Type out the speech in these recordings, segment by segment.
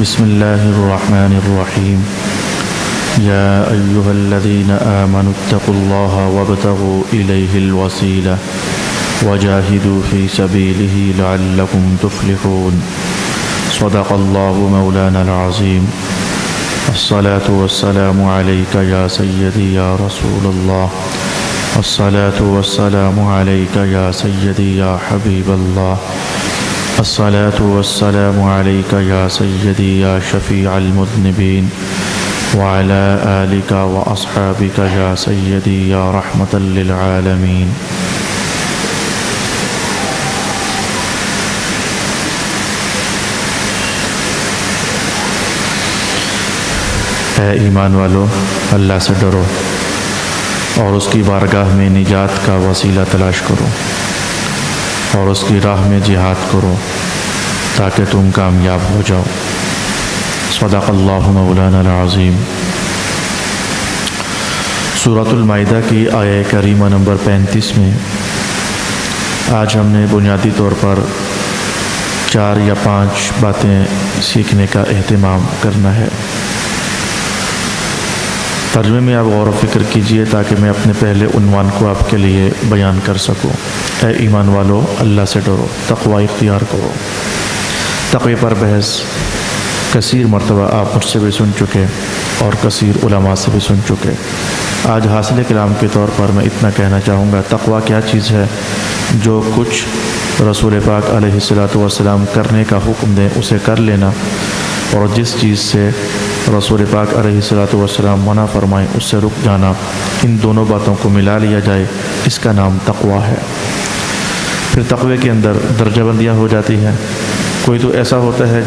بسم الله الرحمن الرحيم يا أيها الذين آمنوا اتقوا الله وابتغوا إليه الوسيلة وجاهدوا في سبيله لعلكم تفلحون صدق الله مولانا العظيم. الصلاة والسلام عليك يا سيدي يا رسول الله. الصلاة والسلام عليك يا سيدي يا حبيب الله. الصلاة والسلام عليك يا سيدي يا شفيع المذنبين وعلى آلك وأصحابك يا سيدي يا رحمة للعالمين. اے ایمان والو، اللہ سے ڈرو اور اس کی بارگاہ میں نجات کا وسیلہ تلاش کرو اور اس کی راہ میں جہاد کرو تاکہ تم کامیاب ہو جاؤ. صدق اللہ مولانا العظیم. سورۃ المائدہ کی آیہ کریمہ نمبر 35 میں آج ہم نے بنیادی طور پر 4 یا 5 باتیں سیکھنے کا اہتمام کرنا ہے. ترجمے میں آپ غور و فکر کیجئے تاکہ میں اپنے پہلے عنوان کو آپ کے لیے بیان کر سکوں. اے ایمان والو، اللہ سے ڈرو، تقوی اختیار کرو. تقوی پر بحث کثیر مرتبہ آپ مجھ سے بھی سن چکے اور کثیر علماء سے بھی سن چکے. آج حاصل کلام کے طور پر میں اتنا کہنا چاہوں گا، تقوی کیا چیز ہے؟ جو کچھ رسول پاک علیہ الصلوۃ والسلام کرنے کا حکم دیں اسے کر لینا، اور جس چیز سے رسول پاک علیہ الصلوۃ والسلام منع فرمائیں اس سے رک جانا. ان دونوں باتوں کو ملا لیا جائے، اس کا نام تقوی ہے. پھر تقوی کے اندر درجہ بندیاں ہو جاتی ہیں. کوئی تو ایسا ہوتا ہے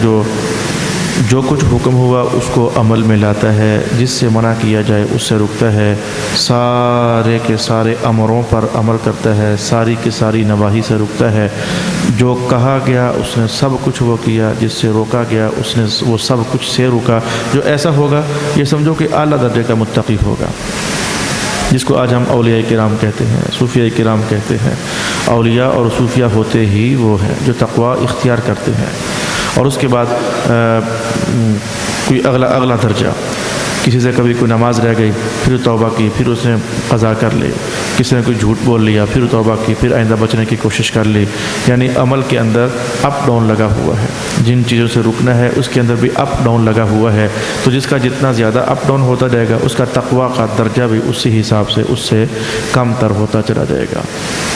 جو کچھ حکم ہوا اس کو عمل میں لاتا ہے، جس سے منع کیا جائے اس سے رکتا ہے، سارے کے سارے امروں پر عمل کرتا ہے، ساری کی ساری نواہی سے رکتا ہے. جو کہا گیا اس نے سب کچھ وہ کیا، جس سے روکا گیا اس نے وہ سب کچھ سے روکا. جو ایسا ہوگا یہ سمجھو کہ اعلیٰ درجے کا متقی ہوگا، جس کو آج ہم اولیاء کرام کہتے ہیں، صوفیاء کرام کہتے ہیں. اولیاء اور صوفیاء ہوتے ہی وہ ہیں جو تقوی اختیار کرتے ہیں. اور اس کے بعد کوئی اگلا درجہ، کسی سے کبھی کوئی نماز رہ گئی، پھر توبہ کی، پھر اس نے قضا کر لی. کسی نے کوئی جھوٹ بول لیا، پھر توبہ کی، پھر آئندہ بچنے کی کوشش کر لی. یعنی عمل کے اندر اپ ڈاؤن لگا ہوا ہے. جن چیزوں سے رکنا ہے اس کے اندر بھی اپ ڈاؤن لگا ہوا ہے. تو جس کا جتنا زیادہ اپ ڈاؤن ہوتا جائے گا اس کا تقوی کا درجہ بھی اسی حساب سے اس سے کم تر ہوتا چلا جائے گا.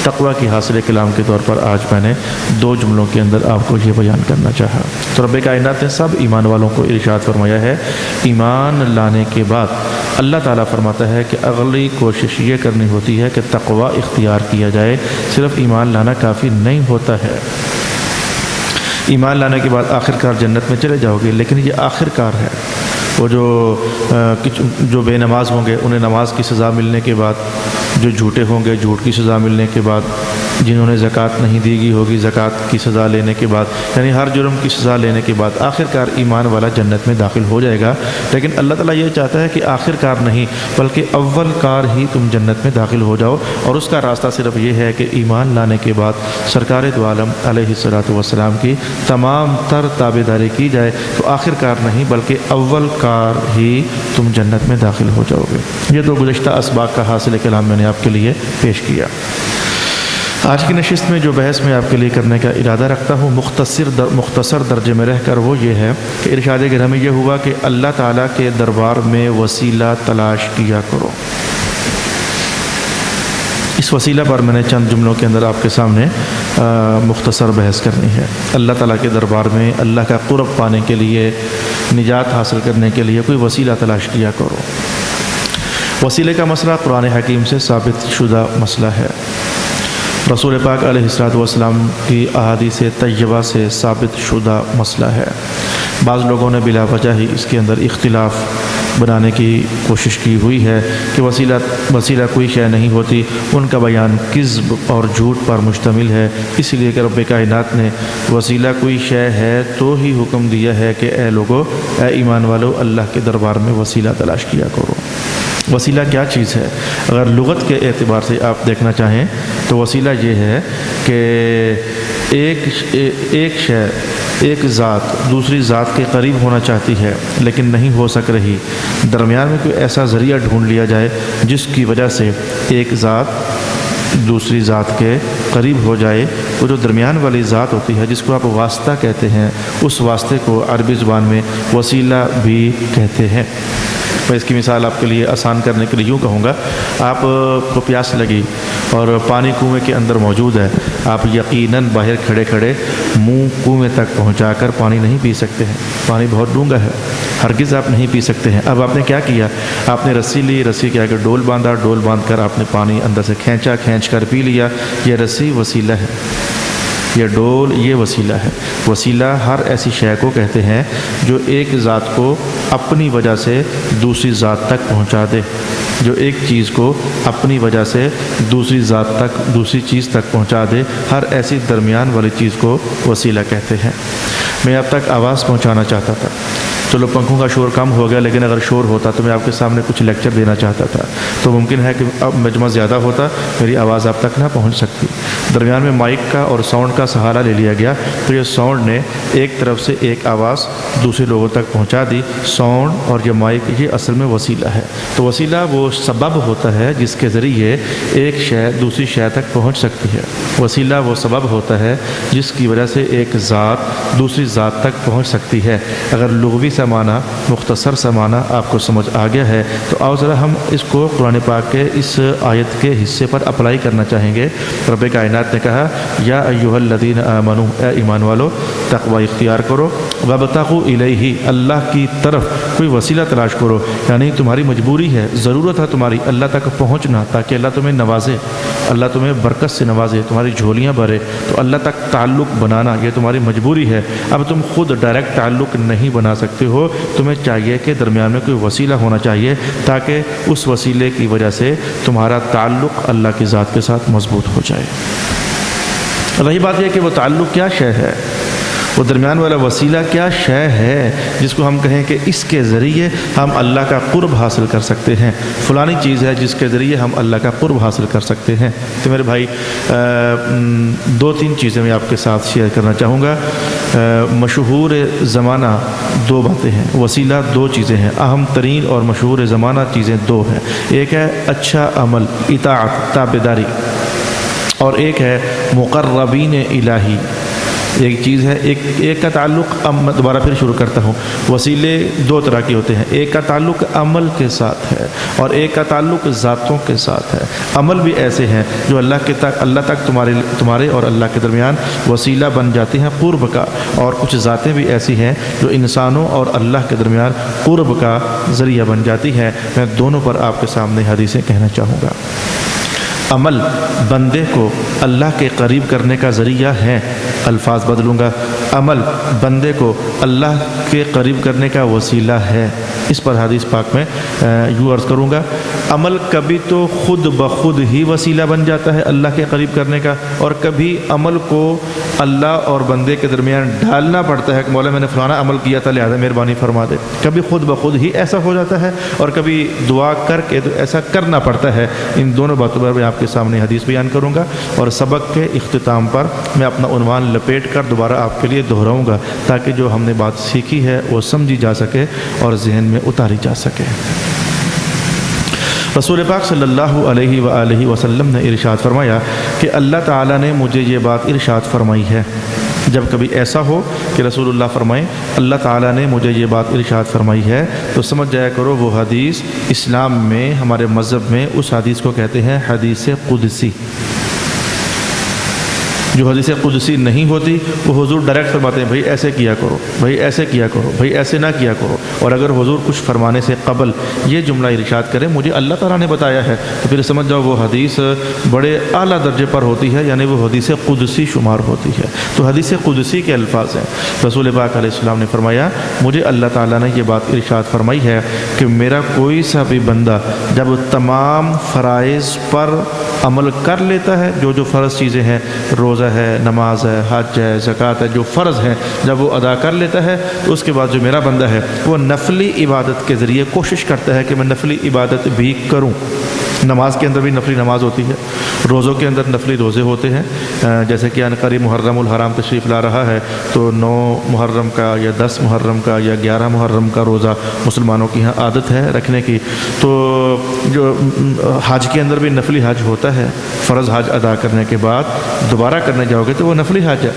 تقوی کی حاصل کلام کے طور پر آج میں نے 2 جملوں کے اندر آپ کو یہ بیان کرنا چاہا. تو رب کائنات نے سب ایمان والوں کو ارشاد فرمایا ہے، ایمان لانے کے بعد اللہ تعالیٰ فرماتا ہے کہ اگلی کوشش یہ کرنی ہوتی ہے کہ تقوی اختیار کیا جائے. صرف ایمان لانا کافی نہیں ہوتا ہے. ایمان لانے کے بعد آخر کار جنت میں چلے جاؤ گے، لیکن یہ آخر کار ہے. وہ جو بے نماز ہوں گے انہیں نماز کی سزا ملنے کے بعد، جو جھوٹے ہوں گے جھوٹ کی سزا ملنے کے بعد، جنہوں نے زکوٰۃ نہیں دی گئی ہوگی زکوٰۃ کی سزا لینے کے بعد، یعنی ہر جرم کی سزا لینے کے بعد آخر کار ایمان والا جنت میں داخل ہو جائے گا. لیکن اللہ تعالیٰ یہ چاہتا ہے کہ آخر کار نہیں بلکہ اول کار ہی تم جنت میں داخل ہو جاؤ. اور اس کا راستہ صرف یہ ہے کہ ایمان لانے کے بعد سرکار دو عالم علیہ الصلوۃ والسلام کی تمام تر تابعداری کی جائے تو آخر کار نہیں بلکہ اول کار ہی تم جنت میں داخل ہو جاؤ گے. یہ 2 گزشتہ اسباق کا حاصل کلام میں نے آپ کے لیے پیش کیا. آج کی نشست میں جو بحث میں آپ کے لیے کرنے کا ارادہ رکھتا ہوں مختصر درجے میں رہ کر وہ یہ ہے کہ ارشاد گرامی یہ ہوا کہ اللہ تعالیٰ کے دربار میں وسیلہ تلاش کیا کرو. اس وسیلہ پر میں نے چند جملوں کے اندر آپ کے سامنے مختصر بحث کرنی ہے. اللہ تعالیٰ کے دربار میں اللہ کا قرب پانے کے لیے، نجات حاصل کرنے کے لیے کوئی وسیلہ تلاش کیا کرو. وسیلے کا مسئلہ قرآن حکیم سے ثابت شدہ مسئلہ ہے. رسول پاک علیہ الصلوۃ والسلام کی احادیث طیبہ سے ثابت شدہ مسئلہ ہے. بعض لوگوں نے بلا وجہ ہی اس کے اندر اختلاف بنانے کی کوشش کی ہوئی ہے کہ وسیلہ کوئی شے نہیں ہوتی. ان کا بیان کذب اور جھوٹ پر مشتمل ہے. اس لیے کہ رب کائنات نے وسیلہ کوئی شے ہے تو ہی حکم دیا ہے کہ اے لوگو، اے ایمان والو، اللہ کے دربار میں وسیلہ تلاش کیا کرو. وسیلہ کیا چیز ہے؟ اگر لغت کے اعتبار سے آپ دیکھنا چاہیں تو وسیلہ یہ ہے کہ ایک شے ایک ذات دوسری ذات کے قریب ہونا چاہتی ہے لیکن نہیں ہو سک رہی، درمیان میں کوئی ایسا ذریعہ ڈھونڈ لیا جائے جس کی وجہ سے ایک ذات دوسری ذات کے قریب ہو جائے۔ وہ جو درمیان والی ذات ہوتی ہے جس کو آپ واسطہ کہتے ہیں، اس واسطے کو عربی زبان میں وسیلہ بھی کہتے ہیں۔ میں اس کی مثال آپ کے لیے آسان کرنے کے لیے یوں کہوں گا، آپ کو پیاس لگی اور پانی کنویں کے اندر موجود ہے، آپ یقیناً باہر کھڑے کھڑے منہ کنویں تک پہنچا کر پانی نہیں پی سکتے ہیں، پانی بہت ڈونگا ہے، ہرگز آپ نہیں پی سکتے ہیں۔ اب آپ نے کیا کیا؟ آپ نے رسی لی، رسی کے آگے ڈول باندھا، ڈول باندھ کر آپ نے پانی اندر سے کھینچا، کھینچ کر پی لیا۔ یہ رسی وسیلہ ہے، یہ ڈول یہ وسیلہ ہے۔ وسیلہ ہر ایسی شے کو کہتے ہیں جو ایک ذات کو اپنی وجہ سے دوسری ذات تک پہنچا دے، جو ایک چیز کو اپنی وجہ سے دوسری ذات تک دوسری چیز تک پہنچا دے، ہر ایسی درمیان والی چیز کو وسیلہ کہتے ہیں۔ میں اب تک آواز پہنچانا چاہتا تھا، چلو پنکھوں کا شور کم ہو گیا، لیکن اگر شور ہوتا تو میں آپ کے سامنے کچھ لیکچر دینا چاہتا تھا، تو ممکن ہے کہ اب مجمع زیادہ ہوتا، میری آواز آپ تک نہ پہنچ سکتی۔ درمیان میں مائک کا اور ساؤنڈ کا سہارا لے لیا گیا، تو یہ ساؤنڈ نے ایک طرف سے ایک آواز دوسرے لوگوں تک پہنچا دی۔ ساؤنڈ اور یہ مائک یہ اصل میں وسیلہ ہے۔ تو وسیلہ وہ سبب ہوتا ہے جس کے ذریعے ایک شے دوسری شے تک پہنچ سکتی ہے۔ وسیلہ وہ سبب ہوتا ہے جس کی وجہ سے ایک ذات دوسری ذات تک پہنچ سکتی ہے۔ اگر لغوی سا معنی، مختصر سا معنی آپ کو سمجھ آ گیا ہے تو آؤ ذرا ہم اس کو قرآن پاک کے اس آیت کے حصے پر اپلائی کرنا چاہیں گے۔ رب کائنات نے کہا یا ایھا الذین آمنوا، اے ایمان والو تقوی اختیار کرو، وابتغوا الیہ، اللہ کی طرف کوئی وسیلہ تلاش کرو، یعنی تمہاری مجبوری ہے، ضرورت ہے تمہاری اللہ تک پہنچنا تاکہ اللہ تمہیں نوازے، اللہ تمہیں برکت سے نوازے، تمہاری جھولیاں بھرے، تو اللہ تک تعلق بنانا یہ تمہاری مجبوری ہے۔ اب تم خود ڈائریکٹ تعلق نہیں بنا سکتے ہو، تمہیں چاہیے کہ درمیان میں کوئی وسیلہ ہونا چاہیے تاکہ اس وسیلے کی وجہ سے تمہارا تعلق اللہ کی ذات کے ساتھ مضبوط ہو جائے۔ رہی بات یہ کہ وہ تعلق کیا شے ہے، وہ درمیان والا وسیلہ کیا شے ہے جس کو ہم کہیں کہ اس کے ذریعے ہم اللہ کا قرب حاصل کر سکتے ہیں، فلانی چیز ہے جس کے ذریعے ہم اللہ کا قرب حاصل کر سکتے ہیں۔ تو میرے بھائی دو تین چیزیں میں آپ کے ساتھ شیئر کرنا چاہوں گا۔ مشہور زمانہ دو باتیں ہیں، وسیلہ دو چیزیں ہیں، اہم ترین اور مشہور زمانہ چیزیں دو ہیں، ایک ہے اچھا عمل، اطاعت، تابعداری، اور ایک ہے مقربین الہی۔ ایک چیز ہے، ایک کا تعلق، میں دوبارہ پھر شروع کرتا ہوں، وسیلے دو طرح کے ہوتے ہیں، ایک کا تعلق عمل کے ساتھ ہے اور ایک کا تعلق ذاتوں کے ساتھ ہے۔ عمل بھی ایسے ہیں جو اللہ تک تمہارے اور اللہ کے درمیان وسیلہ بن جاتے ہیں قرب کا، اور کچھ ذاتیں بھی ایسی ہیں جو انسانوں اور اللہ کے درمیان قرب کا ذریعہ بن جاتی ہیں۔ میں دونوں پر آپ کے سامنے حدیثیں کہنا چاہوں گا۔ عمل بندے کو اللہ کے قریب کرنے کا ذریعہ ہے، الفاظ بدلوں گا، عمل بندے کو اللہ کے قریب کرنے کا وسیلہ ہے۔ اس پر حدیث پاک میں یوں عرض کروں گا، عمل کبھی تو خود بخود ہی وسیلہ بن جاتا ہے اللہ کے قریب کرنے کا، اور کبھی عمل کو اللہ اور بندے کے درمیان ڈالنا پڑتا ہے کہ مولا میں نے فلانا عمل کیا تھا لہذا مہربانی فرما دے۔ کبھی خود بخود ہی ایسا ہو جاتا ہے اور کبھی دعا کر کے تو ایسا کرنا پڑتا ہے۔ ان دونوں باتوں پر میں آپ کے سامنے حدیث بیان کروں گا، اور سبق کے اختتام پر میں اپنا عنوان لپیٹ کر دوبارہ آپ کے لیے دہراؤں گا تاکہ جو ہم نے بات سیکھی ہے وہ سمجھی جا سکے اور ذہن میں اتاری جا سکے۔ رسول پاک صلی اللہ علیہ وآلہ وسلم نے ارشاد فرمایا کہ اللہ تعالیٰ نے مجھے یہ بات ارشاد فرمائی ہے۔ جب کبھی ایسا ہو کہ رسول اللہ فرمائیں اللہ تعالیٰ نے مجھے یہ بات ارشاد فرمائی ہے، تو سمجھ جایا کرو وہ حدیث اسلام میں، ہمارے مذہب میں اس حدیث کو کہتے ہیں حدیث قدسی۔ جو حدیث قدسی نہیں ہوتی وہ حضور ڈائریکٹ فرماتے ہیں بھائی ایسے کیا کرو، بھائی ایسے کیا کرو، بھائی ایسے نہ کیا کرو، اور اگر حضور کچھ فرمانے سے قبل یہ جملہ ارشاد کرے مجھے اللہ تعالیٰ نے بتایا ہے، تو پھر سمجھ جاؤ وہ حدیث بڑے اعلیٰ درجے پر ہوتی ہے، یعنی وہ حدیث قدسی شمار ہوتی ہے۔ تو حدیث قدسی کے الفاظ ہیں، رسول پاک علیہ السلام نے فرمایا مجھے اللہ تعالیٰ نے یہ بات ارشاد فرمائی ہے کہ میرا کوئی سا بھی بندہ جب تمام فرائض پر عمل کر لیتا ہے، جو فرض چیزیں ہیں، روزہ ہے، نماز ہے، حج ہے، زکوٰۃ ہے، جو فرض ہیں جب وہ ادا کر لیتا ہے، تو اس کے بعد جو میرا بندہ ہے وہ نفلی عبادت کے ذریعے کوشش کرتا ہے کہ میں نفلی عبادت بھی کروں، نماز کے اندر بھی نفلی نماز ہوتی ہے، روزوں کے اندر نفلی روزے ہوتے ہیں، جیسے کہ عنقریب محرم الحرام تشریف لا رہا ہے تو 9 محرم کا یا 10 محرم کا یا 11 محرم کا روزہ مسلمانوں کی یہاں عادت ہے رکھنے کی۔ تو جو حج کے اندر بھی نفلی حج ہوتا ہے، فرض حج ادا کرنے کے بعد دوبارہ کرنے جاؤ گے تو وہ نفلی حج ہے۔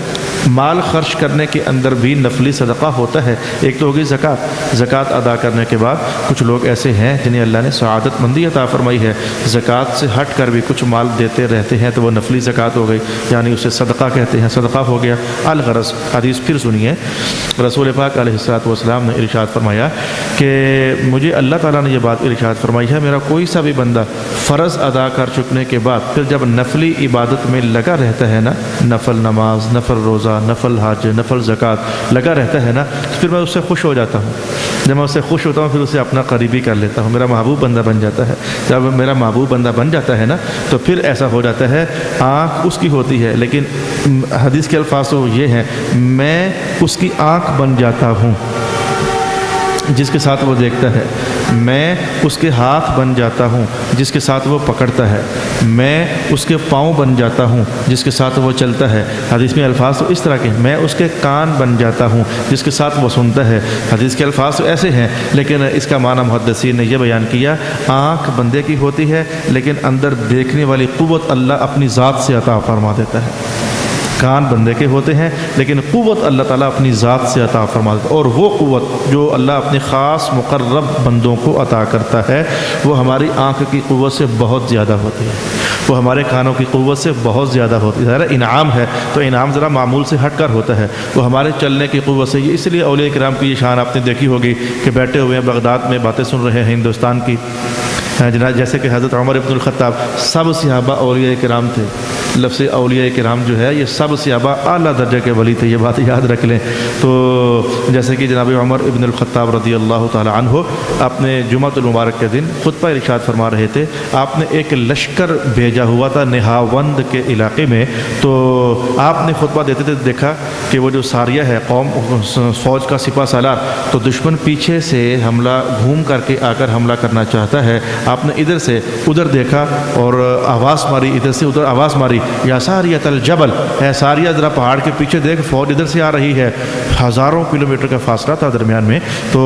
مال خرچ کرنے کے اندر بھی نفلی صدقہ ہوتا ہے۔ ایک تو ہوگی زکوٰۃ، زکوٰۃ ادا کرنے کے بعد کچھ لوگ ایسے ہیں جنہیں اللہ نے سعادت مندی عطا فرمائی ہے، زکوٰۃ سے ہٹ کر بھی کچھ مال دیتے رہتے ہیں تو وہ نفلی زکوٰۃ ہو گئی، یعنی اسے صدقہ کہتے ہیں، صدقہ ہو گیا۔ الغرض حدیث پھر سنیے، رسول پاک علیہ الصلوۃ والسلام نے ارشاد فرمایا کہ مجھے اللہ تعالیٰ نے یہ بات ارشاد فرمائی ہے، میرا کوئی سا بھی بندہ فرض ادا کر چکنے کے بعد پھر جب نفلی عبادت میں لگا رہتا ہے نا، نفل نماز، نفل روزہ، نفل حج، نفل زکوٰۃ لگا رہتا ہے نا، پھر میں اس سے خوش ہو جاتا ہوں۔ جب میں اس سے خوش ہوتا ہوں پھر اسے اپنا قریبی کر لیتا ہوں، میرا محبوب بندہ بن جاتا ہے۔ جب میرا محبوب بندہ بن جاتا ہے نا تو پھر ایسا ہو جاتا ہے، آنکھ اس کی ہوتی ہے لیکن حدیث کے الفاظ تو یہ ہیں، میں اس کی آنکھ بن جاتا ہوں جس کے ساتھ وہ دیکھتا ہے، میں اس کے ہاتھ بن جاتا ہوں جس کے ساتھ وہ پکڑتا ہے، میں اس کے پاؤں بن جاتا ہوں جس کے ساتھ وہ چلتا ہے۔ حدیث میں الفاظ تو اس طرح کے، میں اس کے کان بن جاتا ہوں جس کے ساتھ وہ سنتا ہے۔ حدیث کے الفاظ تو ایسے ہیں لیکن اس کا معنی محدثین نے یہ بیان کیا، آنکھ بندے کی ہوتی ہے لیکن اندر دیکھنے والی قوت اللہ اپنی ذات سے عطا فرما دیتا ہے۔ کان بندے کے ہوتے ہیں لیکن قوت اللہ تعالیٰ اپنی ذات سے عطا فرما دیتا ہے، اور وہ قوت جو اللہ اپنے خاص مقرب بندوں کو عطا کرتا ہے وہ ہماری آنکھ کی قوت سے بہت زیادہ ہوتی ہے، وہ ہمارے کانوں کی قوت سے بہت زیادہ ہوتی ہے۔ ذرا انعام ہے تو انعام ذرا معمول سے ہٹ کر ہوتا ہے، وہ ہمارے چلنے کی قوت سے، اس لیے اولیاء کرام کی یہ شان آپ نے دیکھی ہوگی کہ بیٹھے ہوئے ہیں بغداد میں باتیں سن رہے ہیں ہندوستان کی، جیسے کہ حضرت عمر ابن الخطاب، سب صحابہ اولیاء کرام تھے۔ لفظ اولیاء کرام جو ہے یہ سب صحابہ اعلیٰ درجے کے ولی تھے، یہ بات یاد رکھ لیں۔ تو جیسے کہ جناب عمر ابن الخطاب رضی اللہ تعالی عنہ اپنے جمعۃ المبارک کے دن خطبہ ارشاد فرما رہے تھے، آپ نے ایک لشکر بھیجا ہوا تھا نہاوند کے علاقے میں، تو آپ نے خطبہ دیتے تھے دیکھا کہ وہ جو ساریہ ہے قوم فوج کا سپہ سالار، تو دشمن پیچھے سے حملہ گھوم کر کے آ کر حملہ کرنا چاہتا ہے، آپ نے ادھر سے ادھر دیکھا اور آواز ماری، ادھر سے ادھر آواز ماری، یا ساریۃ الجبل، ہے ساریہ ذرا پہاڑ کے پیچھے دیکھ، فوج ادھر سے آ رہی ہے۔ ہزاروں کلومیٹر کا فاصلہ تھا درمیان میں۔ تو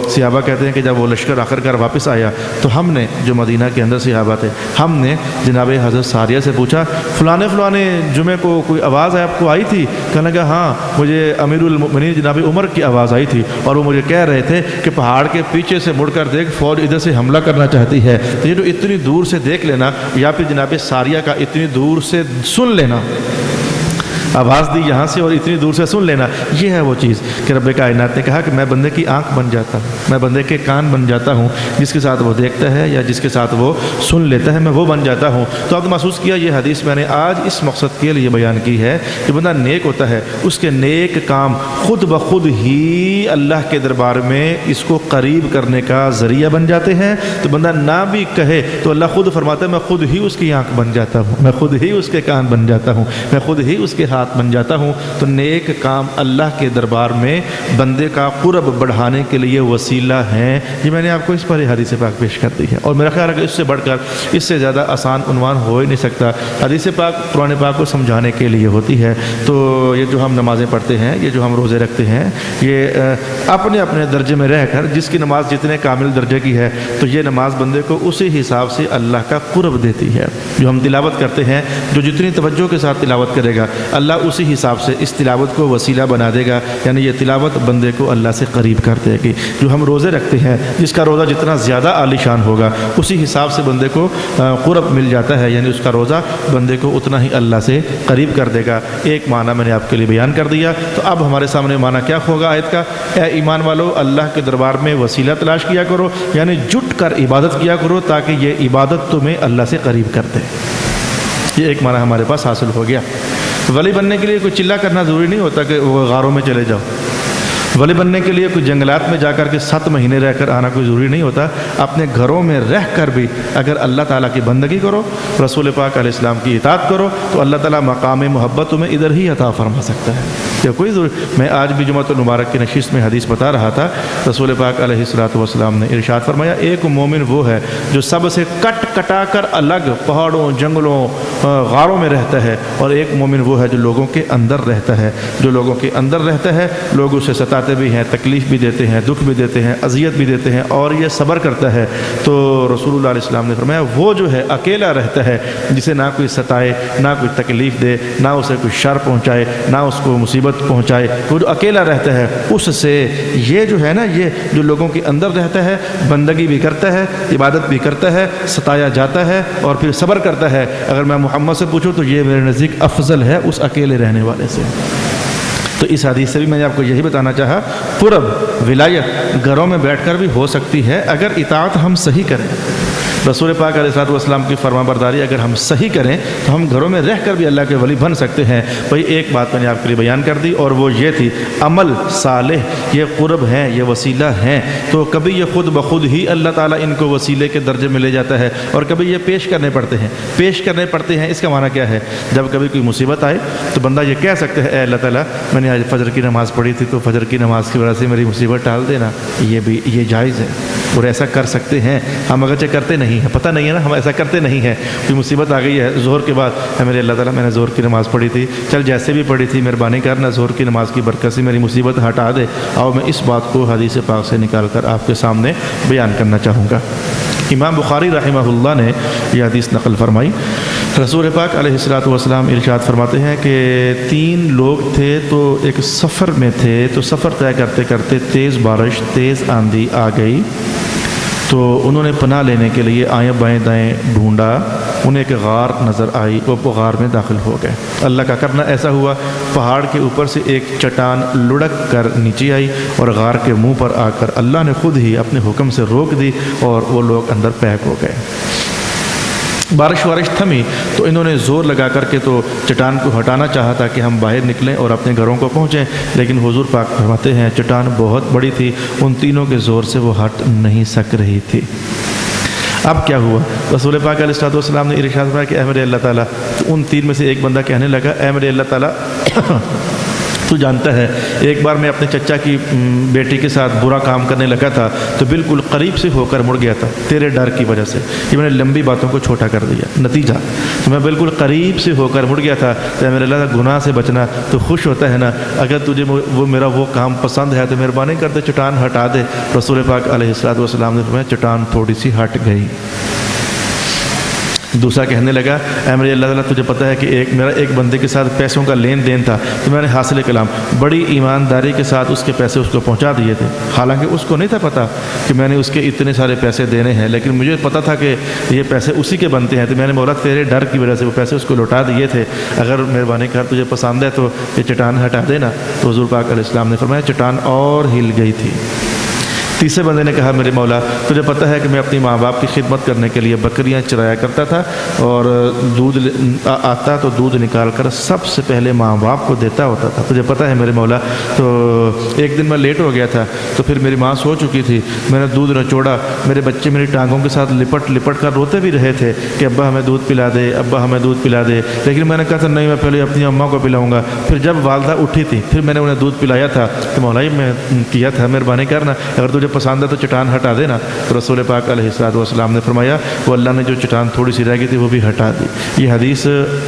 صحابہ کہتے ہیں کہ جب وہ لشکر آخر کار واپس آیا تو ہم نے، جو مدینہ کے اندر صحابہ تھے، ہم نے جناب حضرت ساریہ سے پوچھا فلانے جمعے کو کوئی آواز آپ کو آئی تھی؟ کہنے لگا ہاں مجھے امیر المؤمنین جناب عمر کی آواز آئی تھی اور وہ مجھے کہہ رہے تھے کہ پہاڑ کے پیچھے سے مڑ کر دیکھ، فوج ادھر سے حملہ کرنا چاہتی ہے۔ تو یہ جو اتنی دور سے دیکھ لینا یا پھر جناب ساریہ کا اتنی دور سے سن لینا، آواز دی یہاں سے اور اتنی دور سے سن لینا، یہ ہے وہ چیز کہ رب کائنات نے کہا کہ میں بندے کی آنکھ بن جاتا ہوں، میں بندے کے کان بن جاتا ہوں، جس کے ساتھ وہ دیکھتا ہے یا جس کے ساتھ وہ سن لیتا ہے میں وہ بن جاتا ہوں۔ تو آپ نے محسوس کیا یہ حدیث میں نے آج اس مقصد کے لیے بیان کی ہے کہ بندہ نیک ہوتا ہے، اس کے نیک کام خود بخود ہی اللہ کے دربار میں اس کو قریب کرنے کا ذریعہ بن جاتے ہیں۔ تو بندہ نہ بھی کہے تو اللہ خود فرماتا ہے میں خود ہی اس کی آنکھ بن جاتا ہوں، میں خود ہی اس کے کان بن جاتا ہوں، میں خود ہی اس کے ہاتھ بن جاتا ہوں۔ تو نیک کام اللہ کے دربار میں بندے کا قرب بڑھانے کے لیے وسیلہ ہیں۔ یہ میں نے آپ کو اس پر حدیث پاک پیش کر دی ہے، اور میرا خیال ہے کہ اس سے بڑھ کر اس سے زیادہ آسان عنوان ہو ہی نہیں سکتا۔ حدیث پاک قرآن پاک کو سمجھانے کے لیے ہوتی ہے۔ تو یہ جو ہم نمازیں پڑھتے ہیں، یہ جو ہم روزے رکھتے ہیں، یہ اپنے اپنے درجے میں رہ کر جس کی نماز جتنے کامل درجے کی ہے تو یہ نماز بندے کو اسی حساب سے اللہ کا قرب دیتی ہے۔ جو ہم تلاوت کرتے ہیں، جو جتنی توجہ کے ساتھ تلاوت کرے گا اللہ اسی حساب سے اس تلاوت کو وسیلہ بنا دے گا، یعنی یہ تلاوت بندے کو اللہ سے قریب کر دے گی۔ جو ہم روزے رکھتے ہیں، جس کا روزہ جتنا زیادہ عالی شان ہوگا اسی حساب سے بندے کو قرب مل جاتا ہے، یعنی اس کا روزہ بندے کو اتنا ہی اللہ سے قریب کر دے گا۔ ایک معنی میں نے آپ کے لیے بیان کر دیا، تو اب ہمارے سامنے معنی کیا ہوگا آیت کا؟ اے ایمان والو، اللہ کے دربار میں وسیلہ تلاش کیا کرو، یعنی جٹ کر عبادت کیا کرو تاکہ یہ عبادت تمہیں اللہ سے قریب کر دے۔ یہ ایک معنی ہمارے پاس حاصل ہو گیا۔ ولی بننے کے لیے کوئی چلہ کرنا ضروری نہیں ہوتا کہ وہ غاروں میں چلے جاؤ، ولی بننے کے لیے کوئی جنگلات میں جا کر کے 7 مہینے رہ کر آنا کوئی ضروری نہیں ہوتا. اپنے گھروں میں رہ کر بھی اگر اللہ تعالیٰ کی بندگی کرو، رسول پاک علیہ السلام کی اطاعت کرو، تو اللہ تعالیٰ مقام محبت تمہیں ادھر ہی عطا فرما سکتا ہے. یا کوئی میں آج بھی جمعۃ المبارک کی نشست میں حدیث بتا رہا تھا. رسول پاک علیہ السلام نے ارشاد فرمایا، ایک مومن وہ ہے جو سب سے کٹ کٹا کر الگ پہاڑوں، جنگلوں، غاروں میں رہتا ہے، اور ایک مومن وہ ہے جو لوگوں کے اندر رہتا ہے. جو لوگوں کے اندر رہتا ہے، لوگ اسے ستاتے بھی ہیں، تکلیف بھی دیتے ہیں، دکھ بھی دیتے ہیں، اذیت بھی دیتے ہیں، اور یہ صبر کرتا ہے. تو رسول اللہ علیہ السلام نے فرمایا وہ جو ہے اکیلا رہتا ہے، جسے نہ کوئی ستائے، نہ کوئی تکلیف دے، نہ اسے کوئی شر پہنچائے، نہ اس کو مصیبت پہنچائے، وہ جو اکیلا رہتا ہے اس سے یہ جو ہے نا، یہ جو لوگوں کے اندر رہتا ہے، بندگی بھی کرتا ہے، عبادت بھی کرتا ہے، ستایا جاتا ہے اور پھر صبر کرتا ہے، اگر میں محمد سے پوچھوں تو یہ میرے نزدیک افضل ہے اس اکیلے رہنے والے سے. تو اس حدیث سے بھی میں نے آپ کو یہی بتانا چاہا، پرب ولایت گھروں میں بیٹھ کر بھی ہو سکتی ہے اگر اطاعت ہم صحیح کریں. رسول پاک علیہ السلام کی فرما برداری اگر ہم صحیح کریں تو ہم گھروں میں رہ کر بھی اللہ کے ولی بن سکتے ہیں. بھائی ایک بات میں نے آپ کے لیے بیان کر دی، اور وہ یہ تھی عمل صالح یہ قرب ہیں، یہ وسیلہ ہیں. تو کبھی یہ خود بخود ہی اللہ تعالیٰ ان کو وسیلے کے درجے میں لے جاتا ہے، اور کبھی یہ پیش کرنے پڑتے ہیں. اس کا معنی کیا ہے؟ جب کبھی کوئی مصیبت آئے تو بندہ یہ کہہ سکتا ہے، اے اللہ تعالیٰ میں نے آج فجر کی نماز پڑھی تھی تو فجر کی نماز کی وجہ سے میری مصیبت ٹال دینا. یہ جائز ہے اور ایسا کر سکتے ہیں. ہم اگرچہ کرتے نہیں ہیں، پتہ نہیں ہے نا، ہم ایسا کرتے نہیں ہیں. کوئی مصیبت آ گئی ہے ظہر کے بعد، اے میرے اللہ تعالیٰ میں نے ظہر کی نماز پڑھی تھی، چل جیسے بھی پڑھی تھی مہربانی کرنا ظہر کی نماز کی برکت سے میری مصیبت ہٹا دے. اور میں اس بات کو حدیث پاک سے نکال کر آپ کے سامنے بیان کرنا چاہوں گا. امام بخاری رحمہ اللہ نے یہ حدیث نقل فرمائی. رسول پاک علیہ السلام ارشاد فرماتے ہیں کہ 3 لوگ تھے تو ایک سفر میں تھے، تو سفر طے کرتے کرتے تیز بارش، تیز آندھی آ گئی، تو انہوں نے پناہ لینے کے لیے آئیں بائیں دائیں ڈھونڈا. انہیں ایک غار نظر آئی، وہ غار میں داخل ہو گئے. اللہ کا کرنا ایسا ہوا، پہاڑ کے اوپر سے ایک چٹان لڑک کر نیچے آئی اور غار کے منہ پر آ کر اللہ نے خود ہی اپنے حکم سے روک دی اور وہ لوگ اندر پیک ہو گئے. بارش تھمی تو انہوں نے زور لگا کر کے تو چٹان کو ہٹانا چاہا تھا کہ ہم باہر نکلیں اور اپنے گھروں کو پہنچیں، لیکن حضور پاک فرماتے ہیں چٹان بہت بڑی تھی، ان تینوں کے زور سے وہ ہٹ نہیں سک رہی تھی. اب کیا ہوا؟ رسول پاک علیہ السلام نے ارشاد فرمایا کہ اے میرے اللہ تعالیٰ، ان 3 میں سے ایک بندہ کہنے لگا، اے میرے اللہ تعالیٰ تو جانتا ہے ایک بار میں اپنے چچا کی بیٹی کے ساتھ برا کام کرنے لگا تھا تو بالکل قریب سے ہو کر مڑ گیا تھا تیرے ڈر کی وجہ سے. یہ میں نے لمبی باتوں کو چھوٹا کر دیا، نتیجہ تو میں بالکل قریب سے ہو کر مڑ گیا تھا. تو میرے اللہ گناہ سے بچنا تو خوش ہوتا ہے نا، اگر تجھے میرا وہ کام پسند ہے تو مہربانی کر دے چٹان ہٹا دے. رسول پاک علیہ السلام نے فرمایا چٹان تھوڑی سی ہٹ گئی. دوسرا کہنے لگا، اے میرے اللہ تعالیٰ تجھے پتہ ہے کہ میرا ایک بندے کے ساتھ پیسوں کا لین دین تھا، تو میں نے حاصل کلام بڑی ایمانداری کے ساتھ اس کے پیسے اس کو پہنچا دیے تھے. حالانکہ اس کو نہیں تھا پتہ کہ میں نے اس کے اتنے سارے پیسے دینے ہیں، لیکن مجھے پتہ تھا کہ یہ پیسے اسی کے بنتے ہیں، تو میں نے مولا تیرے ڈر کی وجہ سے وہ پیسے اس کو لوٹا دیے تھے. اگر مہربانی کر تجھے پسند ہے تو یہ چٹان ہٹا دینا. تو حضور پاک علیہ السلام نے فرمایا چٹان اور ہل گئی تھی. تیسرے بندے نے کہا، میرے مولا تجھے پتہ ہے کہ میں اپنی ماں باپ کی خدمت کرنے کے لیے بکریاں چرایا کرتا تھا، اور دودھ آتا تو دودھ نکال کر سب سے پہلے ماں باپ کو دیتا ہوتا تھا. تجھے پتہ ہے میرے مولا، تو ایک دن میں لیٹ ہو گیا تھا تو پھر میری ماں سو چکی تھی، میں نے دودھ نچوڑا، میرے بچے میری ٹانگوں کے ساتھ لپٹ کر روتے بھی رہے تھے کہ ابا ہمیں دودھ پلا دے، ابا ہمیں دودھ پلا دے. لیکن میں نے کہا تھا نہیں، میں پہلے اپنی اماں کو پلاؤں گا. پھر جب والدہ اٹھی تھی پھر میں نے انہیں دودھ پلایا تھا. تو مولا میں کیا تھا، مہربانی کرنا اگر تجھے پسند ہے تو چٹان ہٹا دینا. تو رسول پاک علیہ السلام نے فرمایا وہ اللہ نے جو چٹان تھوڑی سی رہ گئی تھی وہ بھی ہٹا دی. یہ حدیث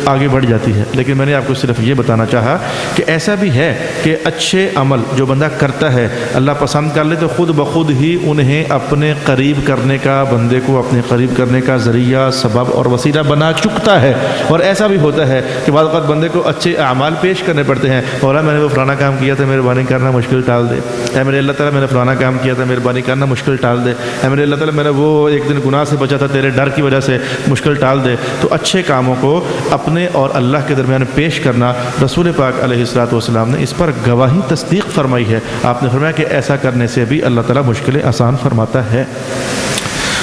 آگے بڑھ جاتی ہے، لیکن میں نے آپ کو صرف یہ بتانا چاہا کہ ایسا بھی ہے کہ اچھے عمل جو بندہ کرتا ہے اللہ پسند کر لے تو خود بخود ہی انہیں اپنے قریب کرنے کا، بندے کو اپنے قریب کرنے کا ذریعہ، سبب اور وسیلہ بنا چکتا ہے. اور ایسا بھی ہوتا ہے کہ بعض اوقات بندے کو اچھے اعمال پیش کرنے پڑتے ہیں. مولا میں نے وہ فلانا کام کیا تھا، مہربانی کرنا مشکل ٹال دے. اے میرے اللہ تعالیٰ میں نے فلانا کام کیا تھا، مہربانی کرنا مشکل ٹال دے. اے میرے اللہ تعالیٰ میں نے وہ ایک دن گناہ سے بچا تھا تیرے ڈر کی وجہ سے، مشکل ٹال دے. تو اچھے کاموں کو اپنے اور اللہ کے درمیان پیش کرنا، رسول پاک علیہ السلام نے اس پر گواہی تصدیق فرمائی ہے. آپ نے فرمایا کہ ایسا کرنے سے بھی اللہ تعالیٰ مشکلیں آسان فرماتا ہے.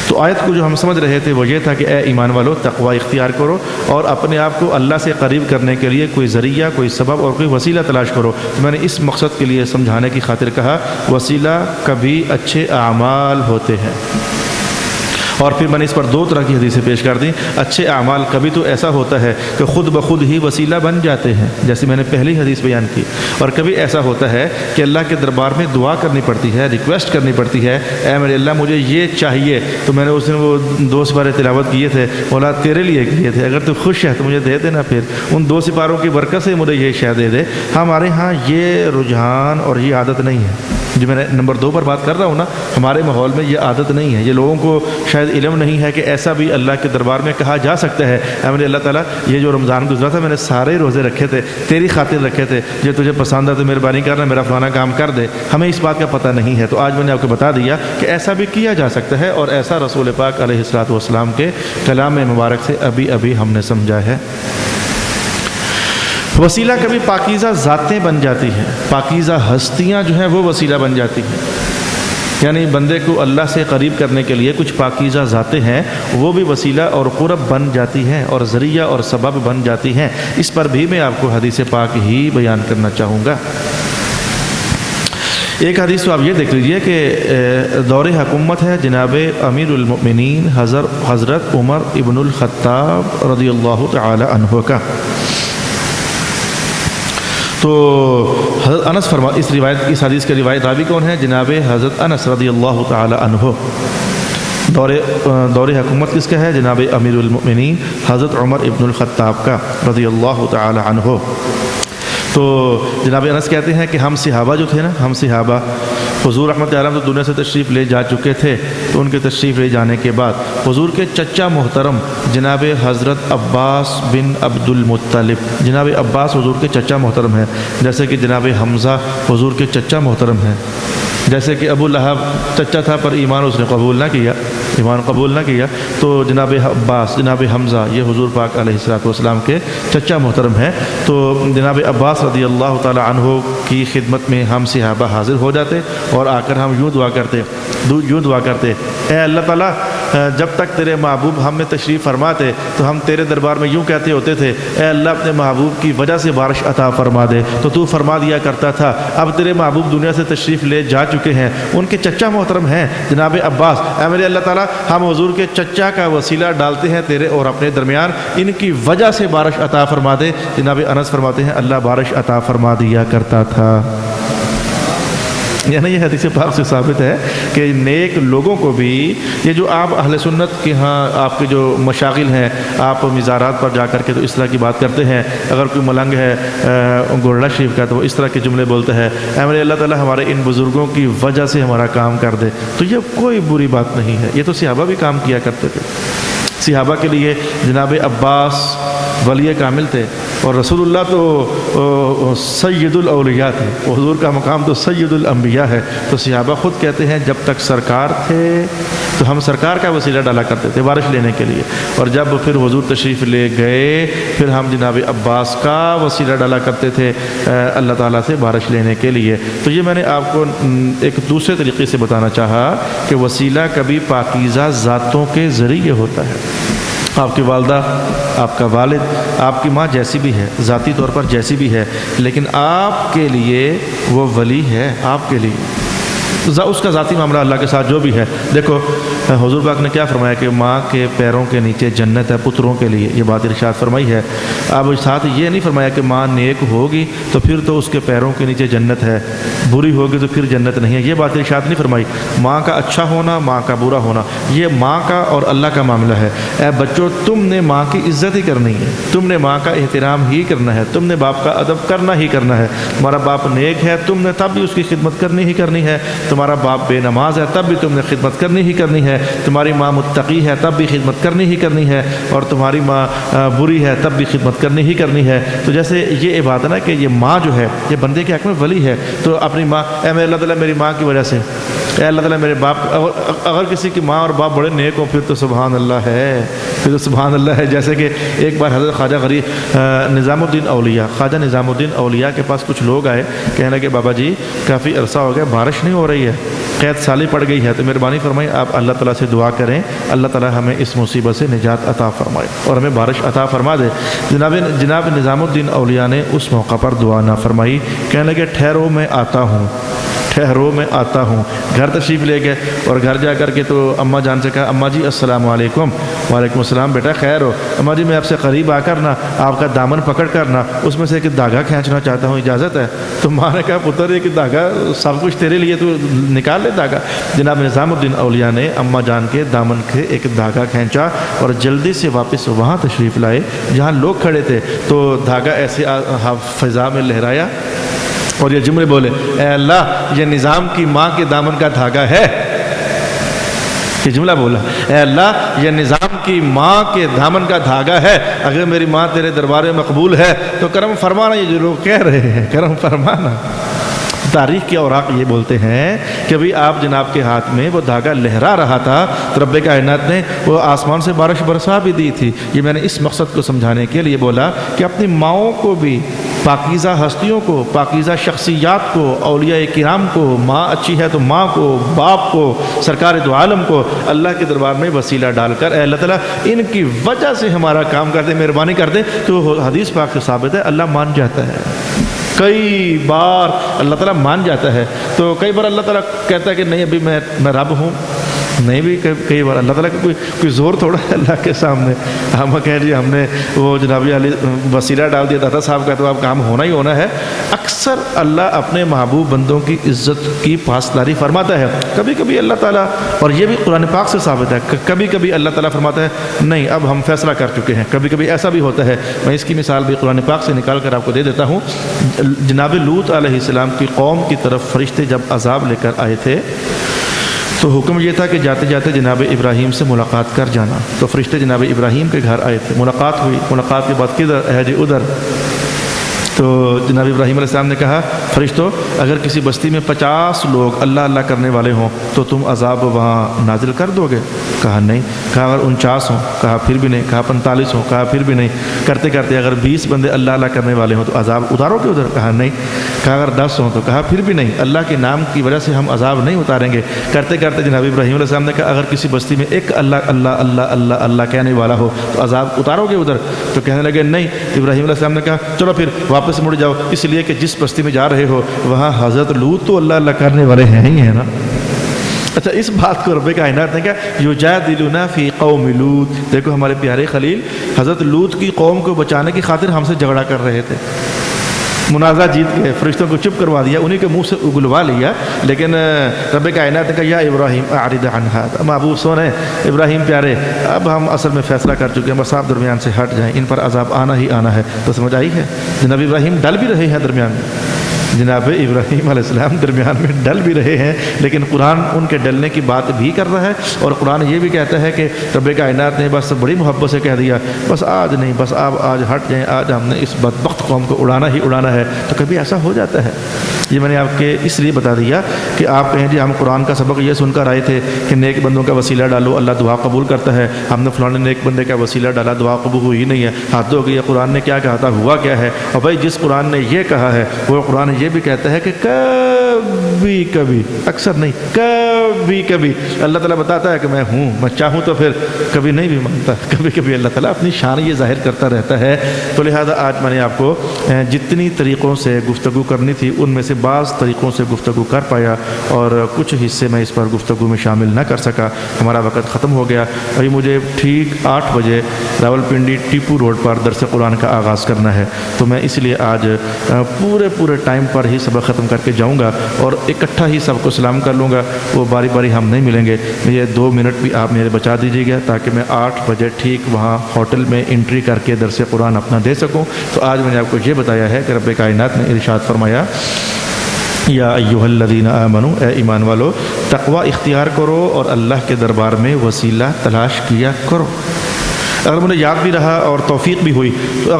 تو آیت کو جو ہم سمجھ رہے تھے وہ یہ تھا کہ اے ایمان والو تقوی اختیار کرو اور اپنے آپ کو اللہ سے قریب کرنے کے لیے کوئی ذریعہ، کوئی سبب اور کوئی وسیلہ تلاش کرو۔ تو میں نے اس مقصد کے لیے سمجھانے کی خاطر کہا وسیلہ کبھی اچھے اعمال ہوتے ہیں، اور پھر میں نے اس پر 2 طرح کی حدیثیں پیش کر دیں۔ اچھے اعمال کبھی تو ایسا ہوتا ہے کہ خود بخود ہی وسیلہ بن جاتے ہیں، جیسے میں نے پہلی حدیث بیان کی، اور کبھی ایسا ہوتا ہے کہ اللہ کے دربار میں دعا کرنی پڑتی ہے، ریکویسٹ کرنی پڑتی ہے، اے میرے اللہ مجھے یہ چاہیے۔ تو میں نے اس دن وہ 2 سپارے تلاوت کیے تھے، مولا تیرے لیے کیے تھے، اگر تو خوش ہے تو مجھے دے دینا، پھر ان 2 سپاروں کی برکت سے مجھے یہ شے دے دے۔ ہمارے ہاں یہ رجحان اور یہ عادت نہیں ہے، جو میں نے نمبر 2 پر بات کر رہا ہوں نا، ہمارے ماحول میں یہ عادت نہیں ہے۔ یہ لوگوں کو شاید علم نہیں ہے کہ ایسا بھی اللہ کے دربار میں کہا جا سکتا ہے، اے میرے اللہ تعالیٰ یہ جو رمضان گزرا تھا میں نے سارے روزے رکھے تھے، تیری خاطر رکھے تھے، جو تجھے پسند ہے تو مہربانی کرنا میرا فلانا کام کر دے۔ ہمیں اس بات کا پتہ نہیں ہے، تو آج میں نے آپ کو بتا دیا کہ ایسا بھی کیا جا سکتا ہے، اور ایسا رسول پاک علیہ الصلوۃ والسلام کے کلام مبارک سے ابھی ہم نے سمجھا ہے۔ وسیلہ کبھی پاکیزہ ذاتیں بن جاتی ہیں، پاکیزہ ہستیاں جو ہیں وہ وسیلہ بن جاتی ہیں، یعنی بندے کو اللہ سے قریب کرنے کے لیے کچھ پاکیزہ ذاتیں ہیں، وہ بھی وسیلہ اور قرب بن جاتی ہیں اور ذریعہ اور سبب بن جاتی ہیں۔ اس پر بھی میں آپ کو حدیث پاک ہی بیان کرنا چاہوں گا۔ ایک حدیث تو آپ یہ دیکھ لیجئے کہ دور حکومت ہے جناب امیر المؤمنین حضرت عمر ابن الخطاب رضی اللہ تعالی عنہ کا۔ تو حضرت انس اس حدیث کے روایت راوی کون ہے؟ جناب حضرت انس رضی اللہ تعالی عنہ۔ دور حکومت کس کا ہے؟ جناب امیر المؤمنین حضرت عمر ابن الخطاب کا رضی اللہ تعالی عنہ۔ تو جناب انس کہتے ہیں کہ ہم صحابہ جو تھے نا، ہم صحابہ حضور رحمۃ اللہ علیہ تو دنیا سے تشریف لے جا چکے تھے، تو ان کے تشریف لے جانے کے بعد حضور کے چچا محترم جناب حضرت عباس بن عبد المطلب، جناب عباس حضور کے چچا محترم ہیں، جیسے کہ جناب حمزہ حضور کے چچا محترم ہیں، جیسے کہ ابو لہب چچا تھا پر ایمان اس نے قبول نہ کیا، تو جناب عباس جناب حمزہ یہ حضور پاک علیہ الصلوۃ والسلام کے چچا محترم ہیں۔ تو جناب عباس رضی اللہ تعالی عنہ کی خدمت میں ہم صحابہ حاضر ہو جاتے اور آ کر ہم یوں دعا کرتے اے اللہ تعالیٰ جب تک تیرے محبوب ہم میں تشریف فرماتے تو ہم تیرے دربار میں یوں کہتے ہوتے تھے اے اللہ اپنے محبوب کی وجہ سے بارش عطا فرما دے، تو فرما دیا کرتا تھا۔ اب تیرے محبوب دنیا سے تشریف لے جا چکے ہیں، ان کے چچا محترم ہیں جناب عباس، اے میرے اللہ تعالیٰ ہم حضور کے چچا کا وسیلہ ڈالتے ہیں تیرے اور اپنے درمیان، ان کی وجہ سے بارش عطا فرما دے۔ جناب انس فرماتے ہیں اللہ بارش عطا فرما دیا کرتا تھا۔ یعنی یہ حدیث پاک سے ثابت ہے کہ نیک لوگوں کو بھی یہ جو آپ اہل سنت کے ہاں آپ کے جو مشاغل ہیں، آپ مزارات پر جا کر کے تو اس طرح کی بات کرتے ہیں، اگر کوئی ملنگ ہے گورڑا شریف کا تو وہ اس طرح کے جملے بولتے ہیں اے میرے اللہ تعالیٰ ہمارے ان بزرگوں کی وجہ سے ہمارا کام کر دے، تو یہ کوئی بری بات نہیں ہے، یہ تو صحابہ بھی کام کیا کرتے تھے۔ صحابہ کے لیے جناب عباس ولی کامل تھے، اور رسول اللہ تو سید الاولیاء تھے، حضور کا مقام تو سید الانبیاء ہے۔ تو صحابہ خود کہتے ہیں جب تک سرکار تھے تو ہم سرکار کا وسیلہ ڈالا کرتے تھے بارش لینے کے لیے، اور جب پھر حضور تشریف لے گئے پھر ہم جناب عباس کا وسیلہ ڈالا کرتے تھے اللہ تعالیٰ سے بارش لینے کے لیے۔ تو یہ میں نے آپ کو ایک دوسرے طریقے سے بتانا چاہا کہ وسیلہ کبھی پاکیزہ ذاتوں کے ذریعے ہوتا ہے۔ آپ کی والدہ، آپ کا والد، آپ کی ماں جیسی بھی ہے، ذاتی طور پر جیسی بھی ہے، لیکن آپ کے لیے وہ ولی ہے، آپ کے لیے اس کا ذاتی معاملہ اللہ کے ساتھ جو بھی ہے۔ دیکھو حضور پاک نے کیا فرمایا کہ ماں کے پیروں کے نیچے جنت ہے پتروں کے لیے، یہ بات ارشاد فرمائی ہے۔ اب ساتھ یہ نہیں فرمایا کہ ماں نیک ہوگی تو پھر تو اس کے پیروں کے نیچے جنت ہے، بری ہوگی تو پھر جنت نہیں ہے، یہ بات ارشاد نہیں فرمائی۔ ماں کا اچھا ہونا، ماں کا برا ہونا، یہ ماں کا اور اللہ کا معاملہ ہے۔ اے بچوں تم نے ماں کی عزت ہی کرنی ہے، تم نے ماں کا احترام ہی کرنا ہے، تم نے باپ کا ادب کرنا ہی کرنا ہے۔ تمہارا باپ نیک ہے تم نے تب بھی اس کی خدمت کرنی ہی کرنی ہے، تمہارا باپ بے نماز ہے تب بھی تم نے خدمت کرنی ہی کرنی ہے، تمہاری ماں متقی ہے تب بھی خدمت کرنی ہی کرنی ہے، اور تمہاری ماں بری ہے تب بھی خدمت کرنی ہی کرنی ہے۔ تو جیسے یہ بات ہے نا کہ یہ ماں جو ہے یہ بندے کے حق میں ولی ہے، تو اپنی ماں اے میرے اللہ تعالیٰ میری ماں کی وجہ سے، اے اللہ تعالیٰ میرے باپ، اگر کسی کی ماں اور باپ بڑے نیک ہوں پھر تو سبحان اللہ ہے، پھر تو سبحان اللہ ہے۔ جیسے کہ ایک بار حضرت خواجہ نظام الدین اولیاء، خواجہ نظام الدین اولیاء کے پاس کچھ لوگ آئے، کہنے لگے بابا جی کافی عرصہ ہو گیا بارش نہیں ہو رہی ہے، قید سالی پڑ گئی ہے تو مہربانی فرمائیں آپ اللہ تعالیٰ سے دعا کریں، اللہ تعالیٰ ہمیں اس مصیبت سے نجات عطا فرمائے اور ہمیں بارش عطا فرما دے۔ جناب نظام الدین اولیاء نے اس موقع پر دعا نہ فرمائی، کہنے لگے ٹھہرو میں آتا ہوں، ٹھہرو میں آتا ہوں۔ گھر تشریف لے گئے اور گھر جا کر کے تو اماں جان سے کہا اماں جی السلام علیکم۔ وعلیکم السلام، بیٹا خیر ہو؟ اماں جی میں آپ سے قریب آ کر نا آپ کا دامن پکڑ کر نا اس میں سے ایک دھاگا کھینچنا چاہتا ہوں، اجازت ہے؟ تو ماں نے کہا پتر ایک دھاگا سب کچھ تیرے لیے، تو نکال لے دھاگا۔ جناب نظام الدین اولیاء نے اماں جان کے دامن کے ایک دھاگا کھینچا اور جلدی سے واپس وہاں تشریف لائے جہاں لوگ کھڑے تھے، تو دھاگا ایسے فضا میں لہرایا اور یہ جملے بولے، اے اللہ یہ نظام کی ماں کے دامن کا دھاگا ہے۔ یہ جملہ بولا، اے اللہ یہ نظام کی ماں کے دامن کا دھاگا ہے، اگر میری ماں تیرے دربار میں مقبول ہے تو کرم فرمانا، یہ جو لوگ کہہ رہے ہیں کرم فرمانا۔ تاریخ کے اوراق یہ بولتے ہیں کہ ابھی آپ جناب کے ہاتھ میں وہ دھاگا لہرا رہا تھا تو رب کائنات نے وہ آسمان سے بارش برسا بھی دی تھی۔ یہ میں نے اس مقصد کو سمجھانے کے لیے بولا کہ اپنی ماؤں کو بھی، پاکیزہ ہستیوں کو، پاکیزہ شخصیات کو، اولیاء کرام کو، ماں اچھی ہے تو ماں کو، باپ کو، سرکار دو عالم کو اللہ کے دربار میں وسیلہ ڈال کر اے اللہ تعالیٰ ان کی وجہ سے ہمارا کام کر دے، مہربانی کر دے، تو حدیث پاک سے ثابت ہے اللہ مان جاتا ہے۔ کئی بار اللہ تعالیٰ مان جاتا ہے، تو کئی بار اللہ تعالیٰ کہتا ہے کہ نہیں ابھی میں رب ہوں، نہیں بھی کئی بار اللہ تعالیٰ کا کوئی زور تھوڑا ہے اللہ کے سامنے۔ ہم کہیں جی ہم نے وہ جنابی علی وسیلہ ڈال دیا داتا صاحب کا تو اب کام ہونا ہی ہونا ہے۔ اکثر اللہ اپنے محبوب بندوں کی عزت کی پاسداری فرماتا ہے۔ کبھی کبھی اللہ تعالیٰ، اور یہ بھی قرآن پاک سے ثابت ہے، کبھی کبھی اللہ تعالیٰ فرماتا ہے نہیں اب ہم فیصلہ کر چکے ہیں۔ کبھی کبھی ایسا بھی ہوتا ہے، میں اس کی مثال بھی قرآن پاک سے نکال کر آپ کو دے دیتا ہوں۔ جناب لوط علیہ السلام کی قوم کی طرف فرشتے جب عذاب لے کر آئے تھے تو حکم یہ تھا کہ جاتے جاتے جناب ابراہیم سے ملاقات کر جانا، تو فرشتے جناب ابراہیم کے گھر آئے تھے، ملاقات ہوئی، ملاقات کے بعد کدھر ہے جی ادھر، تو جناب ابراہیم علیہ السلام نے کہا فرشتوں اگر کسی بستی میں 50 لوگ اللہ اللہ کرنے والے ہوں تو تم عذاب وہاں نازل کر دو گے؟ کہا نہیں۔ کہا اگر 49 ہوں؟ کہا پھر بھی نہیں۔ کہا 45 ہوں؟ کہا پھر بھی نہیں۔ کرتے کرتے اگر 20 بندے اللہ اللہ کرنے والے ہوں تو عذاب اتارو گے ادھر؟ کہا نہیں۔ کہا اگر 10 ہوں؟ تو کہا پھر بھی نہیں، اللہ کے نام کی وجہ سے ہم عذاب نہیں اتاریں گے۔ کرتے کرتے جناب ابراہیم علیہ السلام نے کہا اگر کسی بستی میں ایک اللہ اللہ اللہ اللہ اللہ کہنے والا ہو تو عذاب اتارو گے ادھر؟ تو کہنے لگے نہیں۔ ابراہیم علیہ السلام نے کہا چلو پھر واپس مڑ جاؤ، اس لیے کہ جس بستی میں جا رہے ہو وہاں حضرت لوط تو اللہ اللہ کرنے والے ہیں ہی ہیں نا۔ اچھا اس بات کو رب کائنات نے کہا یجادلنا فی قوم لوط، دیکھو ہمارے پیارے خلیل حضرت لوط کی قوم کو بچانے کی خاطر ہم سے جھگڑا کر رہے تھے، منازع جیت گئے، فرشتوں کو چپ کروا دیا، انہی کے منہ سے اگلوا لیا، لیکن رب کائنات نے کہا یا ابراہیم اعرض عن ھذا، محبوب سونے ابراہیم پیارے اب ہم اصل میں فیصلہ کر چکے ہیں، بس آپ درمیان سے ہٹ جائیں، ان پر عذاب آنا ہی آنا ہے۔ تو سمجھ آئی ہے؟ جناب ابراہیم ڈل بھی رہے ہیں درمیان میں، جناب ابراہیم علیہ السلام درمیان میں ڈل بھی رہے ہیں، لیکن قرآن ان کے ڈلنے کی بات بھی کر رہا ہے، اور قرآن یہ بھی کہتا ہے کہ رب کائنات نے بس بڑی محبت سے کہہ دیا بس آج نہیں، بس آپ آج ہٹ جائیں، آج ہم نے اس بدبخت قوم کو اڑانا ہی اڑانا ہے۔ تو کبھی ایسا ہو جاتا ہے، یہ میں نے آپ کے اس لیے بتا دیا کہ آپ کہیں جی ہم قرآن کا سبق یہ سن کر آئے تھے کہ نیک بندوں کا وسیلہ ڈالو اللہ دعا قبول کرتا ہے، ہم نے فلاں نیک بندے کا وسیلہ ڈالا دعا قبول ہوئی نہیں ہے، حد ہو گئی، قرآن نے کیا کہا تھا ہوا کیا ہے؟ اور بھائی جس قرآن نے یہ کہا ہے وہ قرآن یہ بھی کہتا ہے کہ کبھی کبھی، اکثر نہیں کبھی کبھی اللہ تعالیٰ بتاتا ہے کہ میں ہوں، میں چاہوں تو پھر کبھی نہیں بھی مانتا، کبھی کبھی اللہ تعالیٰ اپنی شان یہ ظاہر کرتا رہتا ہے۔ تو لہذا آج میں نے آپ کو جتنی طریقوں سے گفتگو کرنی تھی ان میں سے بعض طریقوں سے گفتگو کر پایا، اور کچھ حصے میں اس پر گفتگو میں شامل نہ کر سکا، ہمارا وقت ختم ہو گیا۔ ابھی مجھے ٹھیک 8 بجے راولپنڈی ٹیپو روڈ پر درس قرآن کا آغاز کرنا ہے، تو میں اس لیے آج پورے ٹائم پر ہی سبق ختم کر کے جاؤں گا اور اکٹھا ہی سب کو سلام کر لوں گا، وہ باری باری ہم نہیں ملیں گے۔ یہ 2 منٹ بھی آپ میرے بچا دیجیے گا تاکہ میں 8 بجے ٹھیک وہاں ہوٹل میں انٹری کر کے درس قرآن اپنا دے سکوں۔ تو آج میں نے آپ کو یہ بتایا ہے کہ رب کائنات نے ارشاد فرمایا یا ایھا الذین آمنوا، اے ایمان والو تقوی اختیار کرو اور اللہ کے دربار میں وسیلہ تلاش کیا کرو۔ اگر مجھے یاد بھی رہا اور توفیق بھی ہوئی تو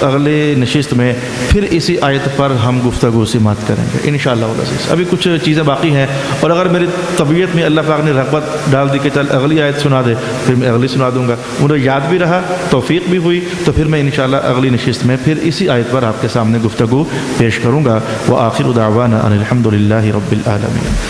اگلے نشست میں پھر اسی آیت پر ہم گفتگو سماعت کریں گے انشاءاللہ العزیز۔ ابھی کچھ چیزیں باقی ہیں، اور اگر میری طبیعت میں اللہ پاک نے رغبت ڈال دی کہ چل اگلی آیت سنا دے پھر میں اگلی سنا دوں گا، مجھے یاد بھی رہا توفیق بھی ہوئی تو پھر میں انشاءاللہ اگلی نشست میں پھر اسی آیت پر آپ کے سامنے گفتگو پیش کروں گا۔ وآخر دعوانا ان الحمد للہ رب العالمین۔